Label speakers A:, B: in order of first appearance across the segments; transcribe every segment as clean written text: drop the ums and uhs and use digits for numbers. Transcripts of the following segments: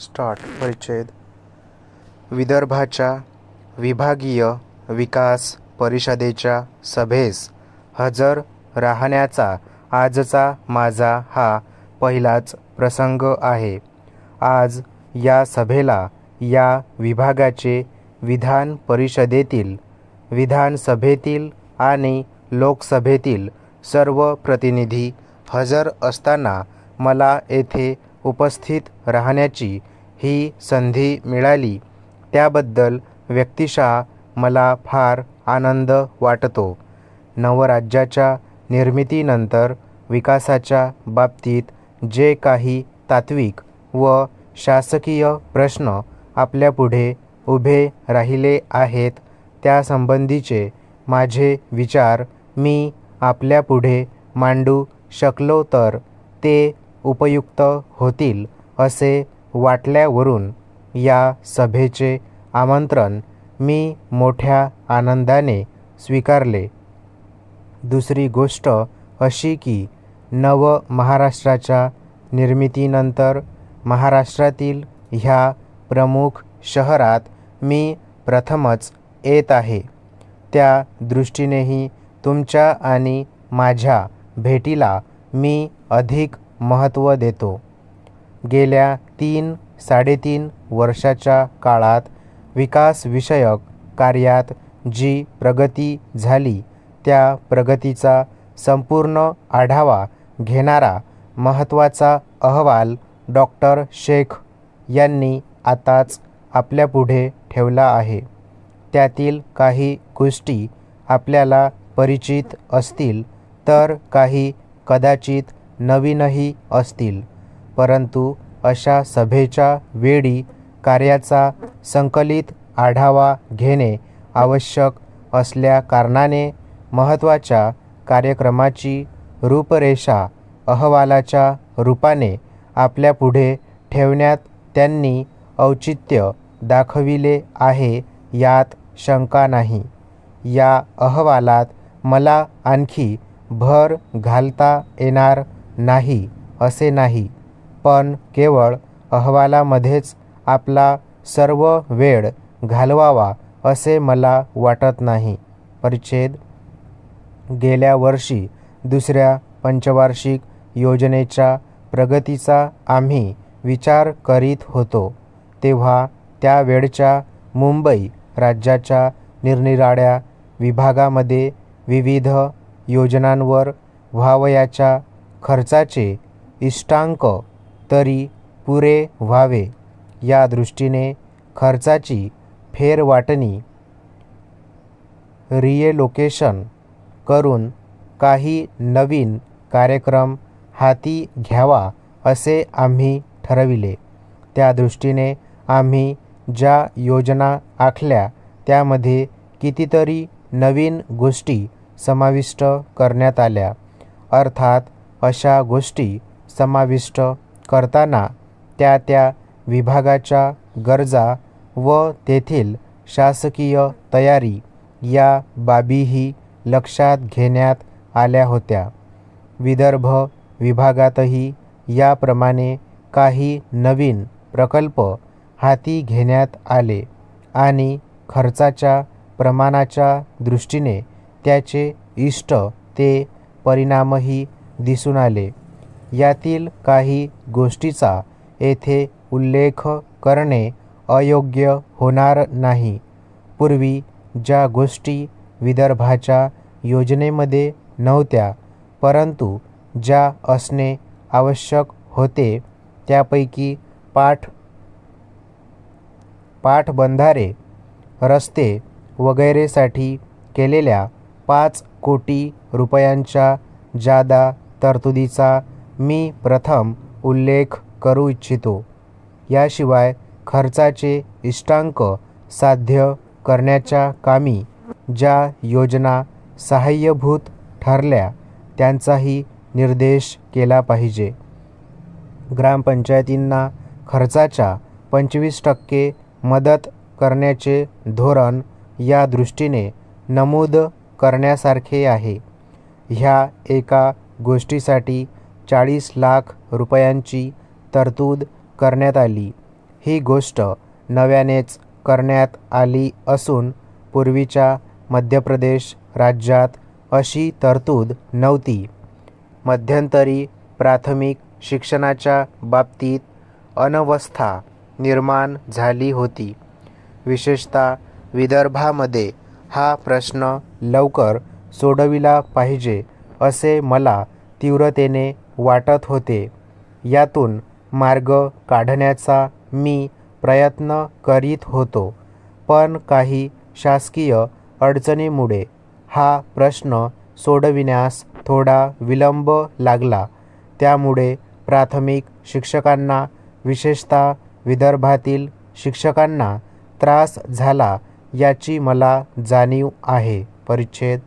A: परिच्छेद विदर्भाच्या विभागीय विकास परिषदेच्या सभेस हजर राहण्याचा आजचा माझा हा पहिलाच प्रसंग आहे. आज या सभेला या विभागाचे विधान परिषदेतील, विधानसभेतील आणि लोकसभेतील सर्व प्रतिनिधी हजर असताना मला येथे उपस्थित राहण्याची ही संधी मिळाली, त्याबद्दल व्यक्तिशः मला फार आनंद वाटतो. नवराज्याच्या निर्मितीनंतर विकासाच्या बाबतीत जे काही तात्विक व शासकीय प्रश्न आपल्यापुढे उभे राहिले आहेत, त्यासंबंधीचे माझे विचार मी आपल्यापुढे मांडू शकलो तर ते उपयुक्त होतील असे वाटल्यावरून या सभेचे आमंत्रण मी मोठ्या आनंदाने स्वीकारले. दुसरी गोष्ट अशी की नव महाराष्ट्राच्या निर्मितीनंतर महाराष्ट्रातील ह्या प्रमुख शहरात मी प्रथमच येत आहे. त्या दृष्टीनेही तुमच्या आणि माझ्या भेटीला मी अधिक महत्त्व देतो. गेल्या 3-3.5 वर्षाच्या काळात विकासविषयक कार्यात जी प्रगती झाली, त्या प्रगतीचा संपूर्ण आढावा घेणारा महत्त्वाचा अहवाल डॉक्टर शेख यांनी आताच आपल्यापुढे ठेवला आहे. त्यातील काही गोष्टी आपल्याला परिचित असतील तर काही कदाचित नवीनही असतील, परंतु अशा सभेच्या वेळी कार्याचा संकलित आढावा घेणे आवश्यक असल्याकारणाने महत्त्वाच्या कार्यक्रमाची रूपरेषा अहवालाच्या रूपाने आपल्यापुढे ठेवण्यात त्यांनी औचित्य दाखविले आहे, यात शंका नाही. या अहवालात मला आणखी भर घालता येणार नाही असे नाही, पण केवळ अहवालामध्येच आपला सर्व वेळ घालवावा असे मला वाटत नाही. परिच्छेद गेल्या वर्षी दुसऱ्या पंचवार्षिक योजनेच्या प्रगतीचा आम्ही विचार करीत होतो, तेव्हा त्यावेळच्या मुंबई राज्याच्या निरनिराळ्या विभागामध्ये विविध योजनांवर व्हावयाच्या खर्चाचे इष्टांक तरी पुरे व्हावे या दृष्टीने खर्चाची फेरवाटणी रिएलोकेशन करून काही नवीन कार्यक्रम हाती घ्यावा असे आम्ही ठरविले. त्या दृष्टीने आम्ही ज्या योजना आखल्या त्यामध्ये कितीतरी नवीन गोष्टी समाविष्ट करण्यात आल्या. अर्थात अशा गोष्टी समाविष्ट करताना त्या विभागाच्या गरजा व तेथील शासकीय तयारी या बाबीही लक्षात घेण्यात आल्या होत्या. विदर्भ विभागातही याप्रमाणे काही नवीन प्रकल्प हाती घेण्यात आले आणि खर्चाच्या प्रमाणाच्या दृष्टीने त्याचे इष्ट ते परिणामही दिसून आले. यातील काही गोष्टीचा येथे उल्लेख करणे अयोग्य होणार नाही. पूर्वी ज्या गोष्टी विदर्भाच्या योजनेमध्ये नव्हत्या, परंतु ज्या असणे आवश्यक होते, त्यापैकी पाटबंधारे, रस्ते वगैरेसाठी केलेल्या 5 कोटी रुपयांच्या जादा तरतुदीचा मी प्रथम उल्लेख करू इच्छितो. याशिवाय खर्चाचे इष्टांक साध्य करण्याच्या कामी ज्या योजना सहाय्यभूत ठरल्या त्यांचाही निर्देश केला पाहिजे. ग्रामपंचायतींना खर्चाच्या 25% मदत करण्याचे धोरण या दृष्टीने नमूद करण्यासारखे आहे. ह्या एका गोष्टीसाठी 40 लाख रुपयांची तरतूद करण्यात आली. ही गोष्ट नव्यानेच करण्यात आली असून पूर्वीच्या मध्य प्रदेश राज्यात अशी तरतूद नव्हती. मध्यंतरी प्राथमिक शिक्षणाच्या बाबतीत अनवस्था निर्माण झाली होती. विशेषतः विदर्भामध्ये हा प्रश्न लवकर सोडविला पाहिजे असे मला तीव्रतेने वाटत होते. यातून मार्ग काढण्याचा मी प्रयत्न करीत होतो, पण काही शासकीय अडचणीमुळे हा प्रश्न सोडविण्यास थोडा विलंब लागला. त्यामुळे प्राथमिक शिक्षकांना, विशेषतः विदर्भातील शिक्षकांना त्रास झाला याची मला जाणीव आहे. परिच्छेद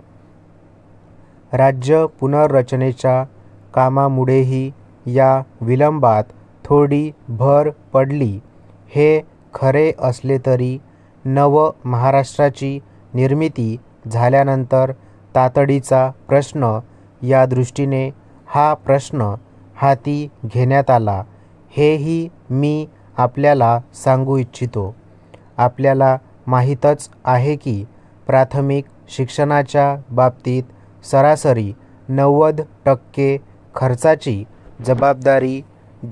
A: राज्य पुनर्रचनेच्या कामामुळेही या विलंबात थोडी भर पडली हे खरे असले तरी नव महाराष्ट्राची निर्मिती झाल्यानंतर तातडीचा प्रश्न या दृष्टीने हा प्रश्न हाती घेण्यात आला हेही मी आपल्याला सांगू इच्छितो. आपल्याला माहीतच आहे की प्राथमिक शिक्षणाच्या बाबतीत सरासरी 90% खर्चाची जबाबदारी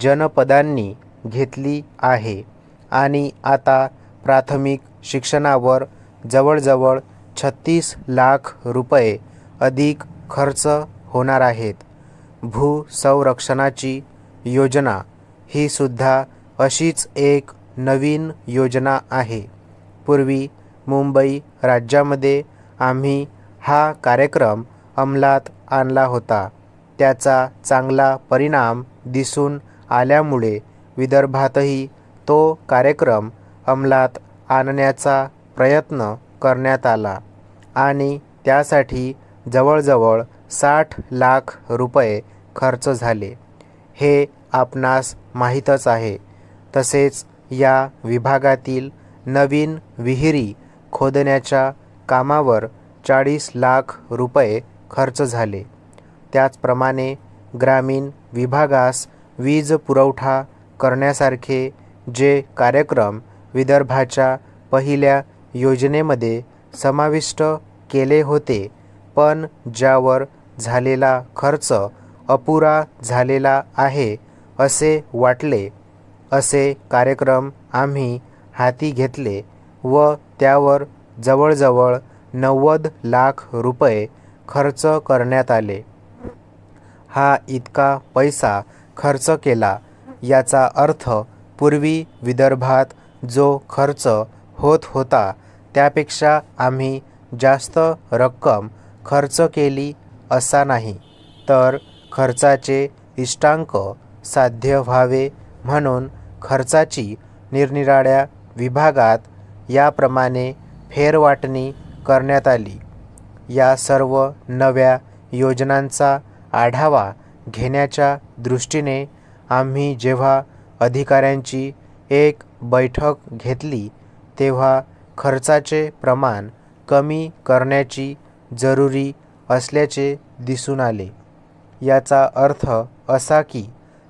A: जनपदांनी घेतली आहे आणि आता प्राथमिक शिक्षणावर जवळजवळ 36 लाख रुपये अधिक खर्च होणार आहेत. भूसंरक्षणाची योजना ही सुद्धा अशीच एक नवीन योजना आहे. पूर्वी मुंबई राज्यामध्ये आम्ही हा कार्यक्रम अंमलात आणला होता. त्याचा चांगला परिणाम दिसून आल्यामुळे विदर्भातही तो कार्यक्रम अंमलात आणण्याचा प्रयत्न करण्यात आला आणि त्यासाठी जवळजवळ 60 लाख रुपये खर्च झाले हे आपणास माहीतच आहे. तसेच या विभागातील नवीन विहिरी खोदण्याच्या कामावर 40 लाख रुपये खर्च झाले. त्याचप्रमाणे ग्रामीण विभागास वीज पुरवठा करण्यासारखे जे कार्यक्रम विदर्भाच्या पहिल्या योजनेमध्ये समाविष्ट केले होते, पण ज्यावर झालेला खर्च अपुरा झालेला आहे असे वाटले, असे कार्यक्रम आम्ही हाती घेतले व त्यावर जवळजवळ 90 लाख रुपये खर्च करण्यात आले. हा इतका पैसा खर्च केला याचा अर्थ पूर्वी विदर्भात जो खर्च होत होता त्यापेक्षा आम्ही जास्त रक्कम खर्च केली असा नाही, तर खर्चाचे इष्टांक साध्य व्हावे म्हणून खर्चाची निरनिराळ्या विभागात याप्रमाणे फेरवाटणी करण्यात आली. या सर्व नव्या योजनांचा आढावा घेण्याच्या दृष्टीने आम्ही जेव्हा अधिकाऱ्यांची एक बैठक घेतली तेव्हा खर्चाचे प्रमाण कमी करण्याची जरुरी असल्याचे दिसून आले. याचा अर्थ असा की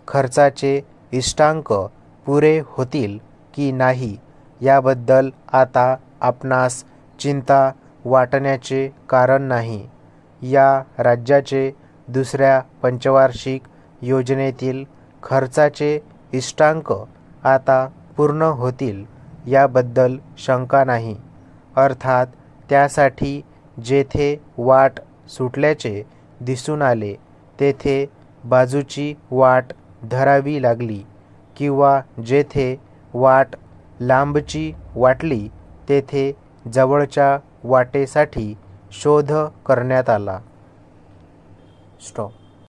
A: खर्चाचे इष्टांक पुरे होतील की नाही याबद्दल आता आपणास चिंता वाटण्याचे कारण नाही. या राज्याचे दुसऱ्या पंचवार्षिक योजनेतील खर्चाचे इष्टांक आता पूर्ण होतील याबद्दल शंका नाही. अर्थात त्यासाठी जेथे वाट सुटल्याचे दिसून आले तेथे बाजूची वाट धरावी लागली किंवा जेथे वाट लांबची वाटली तेथे जवळच्या वाटेसाठी शोध करण्यात आला. स्टॉप.